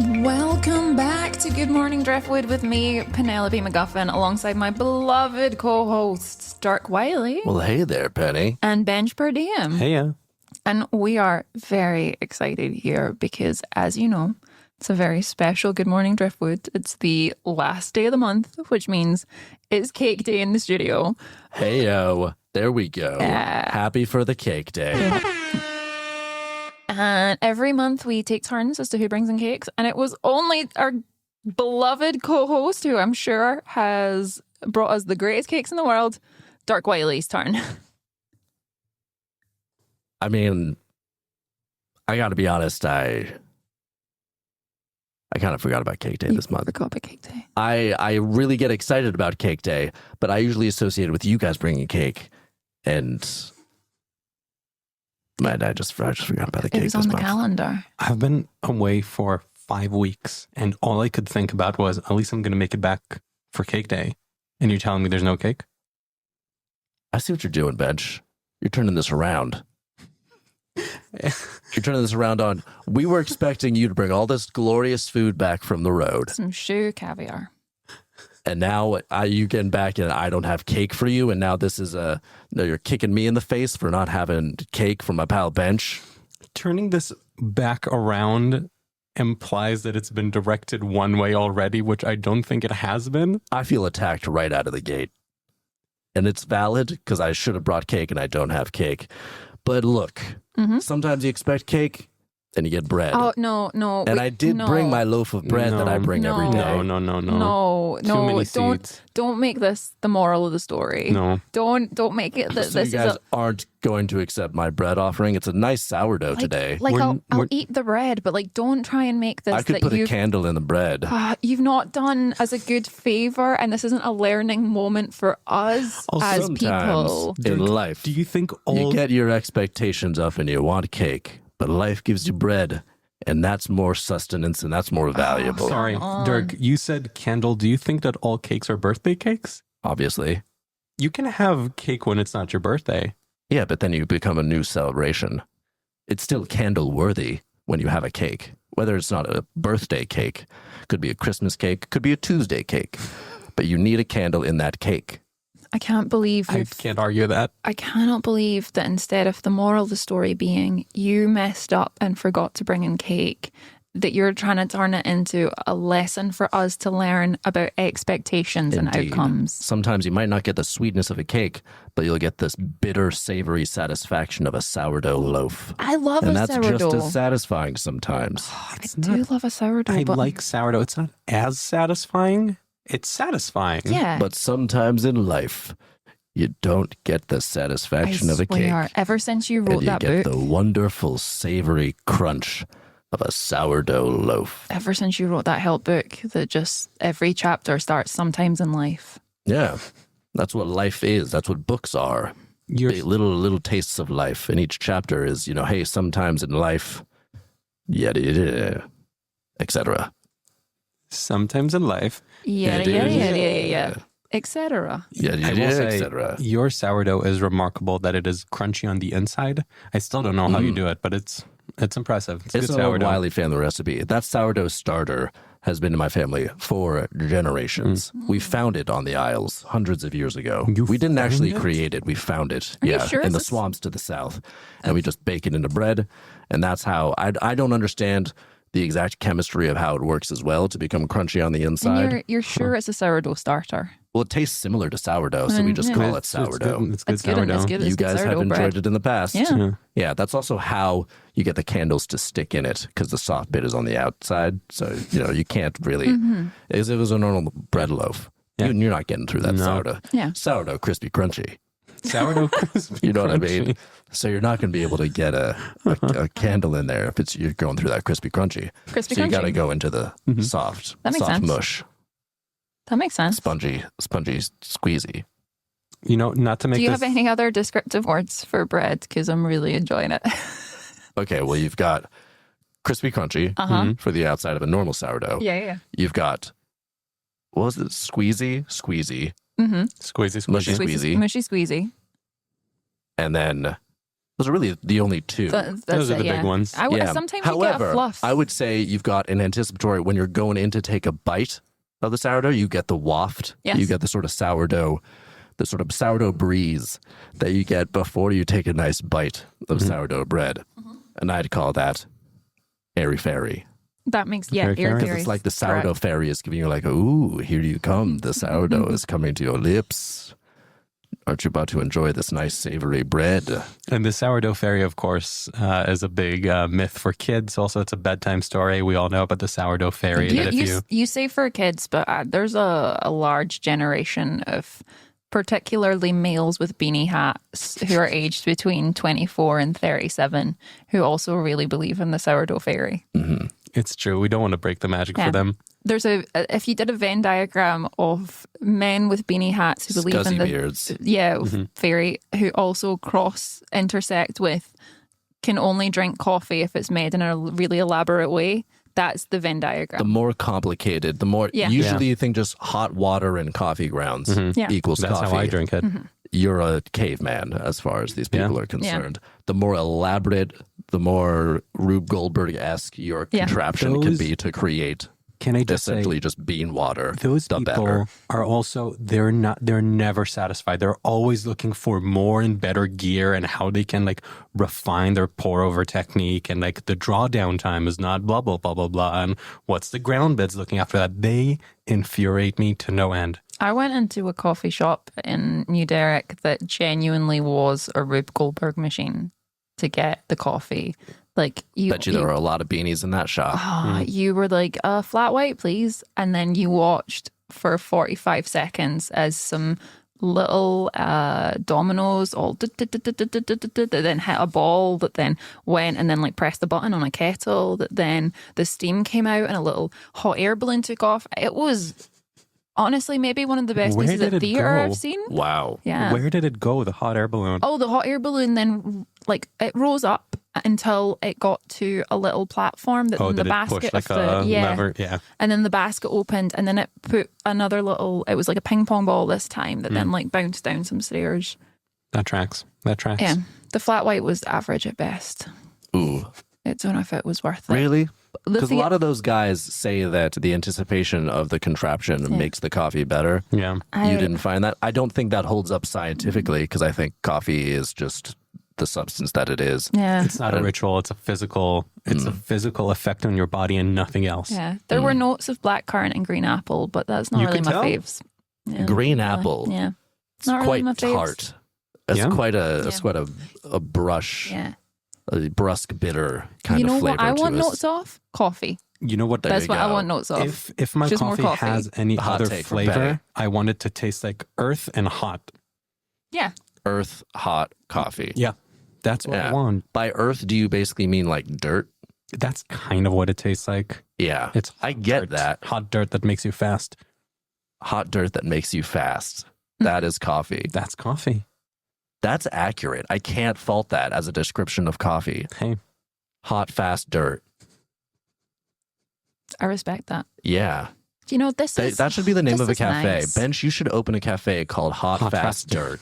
Welcome back to Good Morning Driftwood with me, Penelope MacGuffin, alongside my beloved co-hosts, Dirk Wiley. Well, hey there, Penny. And Bench PerDiem. Hey, yeah. And we are very excited here because, as you know, it's a very special Good Morning Driftwood. It's the last day of the month, which means it's cake day in the studio. Hey-o. There we go. Happy for the cake day. And every month we take turns as to who brings in cakes. And it was only our beloved co-host, who I'm sure has brought us the greatest cakes in the world, Dirk Wiley's turn. I mean, I gotta be honest, I kind of forgot about cake day this month. Forgot about cake day. I really get excited about cake day, but I usually associate it with you guys bringing cake. And man, I just forgot about the cake It was this on the month. calendar. I've been away for 5 weeks, and all I could think about was, at least I'm going to make it back for cake day. And you're telling me there's no cake? I see what you're doing, Bench. You're turning this around. You're turning this around on. We were expecting you to bring all this glorious food back from the road. Some shoe caviar. And now you getting back and I don't have cake for you. And now this is you're kicking me in the face for not having cake from my pal Bench. Turning this back around implies that it's been directed one way already, which I don't think it has been. I feel attacked right out of the gate. And it's valid because I should have brought cake and I don't have cake. But look, sometimes you expect cake and you get bread. Oh, no. And I did bring my loaf of bread that I bring every day. No. Too many seeds. Don't make this the moral of the story. No. Don't make it that So this you guys is aren't going to accept my bread offering. It's a nice sourdough today. I'll eat the bread, but don't try and make this. I could put a candle in the bread. You've not done as a good favor, and this isn't a learning moment for us as people. In life, Do you think you get your expectations up and you want cake, but life gives you bread, and that's more sustenance and that's more valuable. Sorry, Dirk, you said candle. Do you think that all cakes are birthday cakes? Obviously. You can have cake when it's not your birthday. Yeah, but then you become a new celebration. It's still candle worthy when you have a cake, whether it's not a birthday cake, could be a Christmas cake, could be a Tuesday cake, but you need a candle in that cake. I can't believe I can't argue that. I cannot believe that instead of the moral of the story being you messed up and forgot to bring in cake, that you're trying to turn it into a lesson for us to learn about expectations and outcomes. Sometimes you might not get the sweetness of a cake, but you'll get this bitter, savory satisfaction of a sourdough loaf. I love and a sourdough. And that's just as satisfying sometimes. I do love a sourdough. I but like sourdough. It's not as satisfying. It's satisfying. Yeah. But sometimes in life, you don't get the satisfaction of a cake. Ever since you wrote that book, you get book, the wonderful, savory crunch of a sourdough loaf. Ever since you wrote that help book, that just every chapter starts sometimes in life. Yeah, that's what life is. That's what books are. Little tastes of life, and each chapter is, hey, sometimes in life, etc. Sometimes in life. Yeah. Etc. etc. Your sourdough is remarkable that it is crunchy on the inside. I still don't know how you do it, but it's impressive. It's a good sourdough. Wiley family recipe. That sourdough starter has been in my family for generations. We found it on the Isles hundreds of years ago. We didn't actually create it. We found it. Are you sure in the swamps to the south. And we just bake it into bread. And that's how I don't understand the exact chemistry of how it works as well to become crunchy on the inside. And you're sure it's a sourdough starter? Well, it tastes similar to sourdough, so we just call it sourdough. It's good sourdough. sourdough. It's You guys have enjoyed it in the past. Yeah. That's also how you get the candles to stick in it, because the soft bit is on the outside. So, you can't really, as if it was a normal bread loaf, you're not getting through that sourdough. Yeah. Sourdough, crispy, crunchy. Sourdough crispy. You know what I mean? So you're not going to be able to get a candle in there if you're going through that crispy, crunchy. You got to go into the soft mush. That makes sense. Spongy, squeezy. Not to make Do you have any other descriptive words for bread? Because I'm really enjoying it. Okay, well, you've got crispy, crunchy for the outside of a normal sourdough. Yeah. You've got, what was it? Squeezy. Squeezy. Mushy squeezy. Mushy squeezy. And then Those are really the only two. That's Those are the big ones. Sometimes you get a However, fluff. I would say you've got an anticipatory when you're going in to take a bite of the sourdough, you get the waft. Yes. You get the sort of sourdough breeze that you get before you take a nice bite of sourdough bread. And I'd call that airy fairy. That makes, Very fair. air Because it's like the sourdough fairy is giving you like, ooh, here you come. The sourdough is coming to your lips. Aren't you about to enjoy this nice savory bread? And the sourdough fairy, of course, is a big myth for kids. Also, it's a bedtime story. We all know about the sourdough fairy. You say for kids, but there's a large generation of particularly males with beanie hats who are aged between 24 and 37 who also really believe in the sourdough fairy. Mm-hmm. It's true. We don't want to break the magic for them. There's if you did a Venn diagram of men with beanie hats who believe in the beards. fairy, who also intersect with can only drink coffee if it's made in a really elaborate way. That's the Venn diagram. The more complicated, the more usually you think just hot water and coffee grounds equals That's coffee. how I drink it. You're a caveman as far as these people are concerned. The more elaborate, the more Rube Goldberg-esque your contraption can be to create Can I just essentially say, just bean water. those the people better. are also, they're never satisfied. They're always looking for more and better gear and how they can like refine their pour over technique, and like the drawdown time is not blah, blah, blah, blah, blah. And what's the ground beds looking after that? They infuriate me to no end. I went into a coffee shop in New Derrick that genuinely was a Rube Goldberg machine to get the coffee. Like Bet you there were a lot of beanies in that shop. You were like, flat white, please. And then you watched for 45 seconds as some little dominoes all that then hit a ball that then went and then like pressed the button on a kettle that then the steam came out and a little hot air balloon took off. It was honestly maybe one of the best pieces of theatre I've seen. Wow. Yeah. Where did it go, the hot air balloon? Oh, the hot air balloon then like it rose up until it got to a little platform that then the basket push like of the lever? Yeah. and then the basket opened and then it put another little, it was like a ping pong ball this time that then like bounced down some stairs. That tracks. Yeah, the flat white was average at best. Ooh. I don't know if it was worth it. Really? Because a lot of those guys say that the anticipation of the contraption makes the coffee better. Yeah. You didn't find that? I don't think that holds up scientifically because I think coffee is just the substance that it is. Yeah. It's not a ritual. It's a physical effect on your body and nothing else. Yeah. There were notes of blackcurrant and green apple, but that's not You really could my tell? faves. Yeah, Green not really. apple. Yeah. It's Not really quite my faves. tart. It's quite a brush, Yeah. a brusque bitter kind You know of flavor what I to want it. notes of? Coffee. You know what? That's you what I go. want notes of. If my Just more coffee coffee. has any Hot other take from Betty. flavor, I want it to taste like earth and hot. Yeah. Earth hot coffee. Yeah. That's what I Yeah. want. By earth, do you basically mean like dirt? That's kind of what it tastes like. Yeah. It's I get dirt. that. Hot dirt that makes you fast. Hot dirt that makes you fast. That is coffee. That's coffee. That's accurate. I can't fault that as a description of coffee. Hey, Hot, fast dirt. I respect that. Yeah. You know, this That, is that should be the name this of a is cafe. nice. Bench, you should open a cafe called Hot, Hot Fast Fast Dirt.